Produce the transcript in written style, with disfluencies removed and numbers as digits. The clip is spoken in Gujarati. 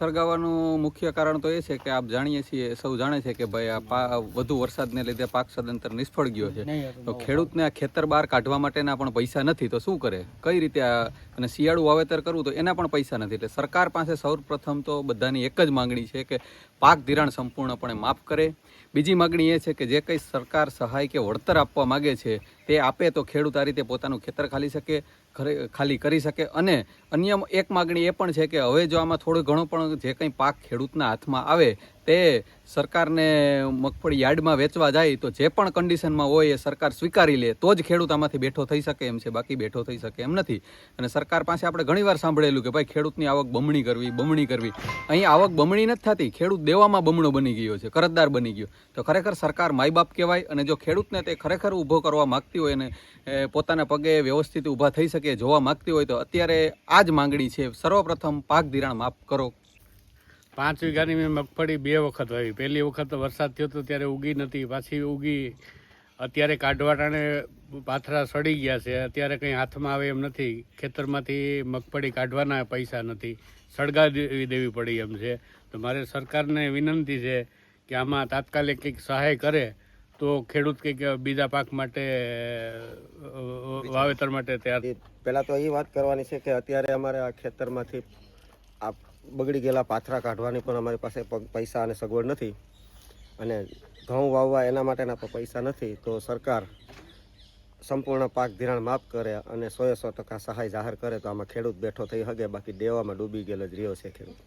સળગાવવાનું મુખ્ય કારણ તો એ છે કે આપ જાણીએ છીએ, સૌ જાણે છે કે ભાઈ આ વધુ વરસાદને લીધે પાક સદંતર નિષ્ફળ ગયો છે, તો ખેડૂતને આ ખેતર બહાર કાઢવા માટેના પણ પૈસા નથી, તો શું કરે, કઈ રીતે અને શિયાળુ વાવેતર કરવું તો એના પણ પૈસા નથી. એટલે સરકાર પાસે સૌપ્રથમ તો બધાની એક જ માંગણી છે કે પાક ધિરાણ સંપૂર્ણપણે માફ કરે. બીજી માગણી એ છે કે જે કંઈ સરકાર સહાય કે વળતર આપવા માગે છે તે આપે તો ખેડૂત આ રીતે પોતાનું ખેતર ખાલી કરી શકે. અને અન્ય એક માગણી એ પણ છે કે હવે જો આમાં થોડું ઘણું પણ જે કંઈ પાક ખેડૂતના હાથમાં આવે તે સરકારને મગફળી યાર્ડમાં વેચવા જાય તો જે પણ કન્ડિશનમાં હોય એ સરકાર સ્વીકારી લે તો જ ખેડૂત આમાંથી બેઠો થઈ શકે એમ છે, બાકી બેઠો થઈ શકે એમ નથી. અને સરકાર પાસે આપણે ઘણીવાર સાંભળેલું કે ભાઈ ખેડૂતની આવક બમણી કરવી. અહીં આવક બમણી નથી થતી, ખેડૂત દેવામાં બમણો બની ગયો છે, કરજદાર બની ગયો. તો ખરેખર સરકાર માય બાપ કહેવાય. અને જો ખેડૂતને તે ખરેખર ઊભો કરવા માગતી હોય અને પોતાના પગે વ્યવસ્થિત ઊભા થઈ શકે જોવા માગતી હોય તો અત્યારે આ જ માંગણી છે, સર્વપ્રથમ પાક ધિરાણ માફ કરો. 5 વીઘાની મેં મગફળી 2 વખત વાવી. પહેલી વખત વરસાદ થયો તો ત્યારે ઉગી નથી, પાછી ઉગી. અત્યારે કાઢવાટાને પાથરા સડી ગયા છે, અત્યારે કંઈ હાથમાં આવે એમ નથી. ખેતરમાંથી મગફળી કાઢવાના પૈસા નથી, સળગાવી દેવી પડી એમ છે. તો મારે સરકારને વિનંતી છે કે આમાં તાત્કાલિક કંઈક સહાય કરે તો ખેડૂત કંઈક બીજા પાક માટે વાવેતર માટે તૈયાર. પહેલાં તો એ વાત કરવાની છે કે અત્યારે અમારે આ ખેતરમાંથી આ બગડી ગયેલા પાથરા કાઢવાની પણ અમારી પાસે પૈસા અને સગવડ નથી, અને ઘઉં વાવવા એના માટેના પણ પૈસા નથી. તો સરકાર સંપૂર્ણ પાક ધિરાણ માફ કરે અને 100% સહાય જાહેર કરે તો આમાં ખેડૂત બેઠો થઈ શકે, બાકી દેવામાં ડૂબી ગયેલો જ રહ્યો છે ખેડૂત.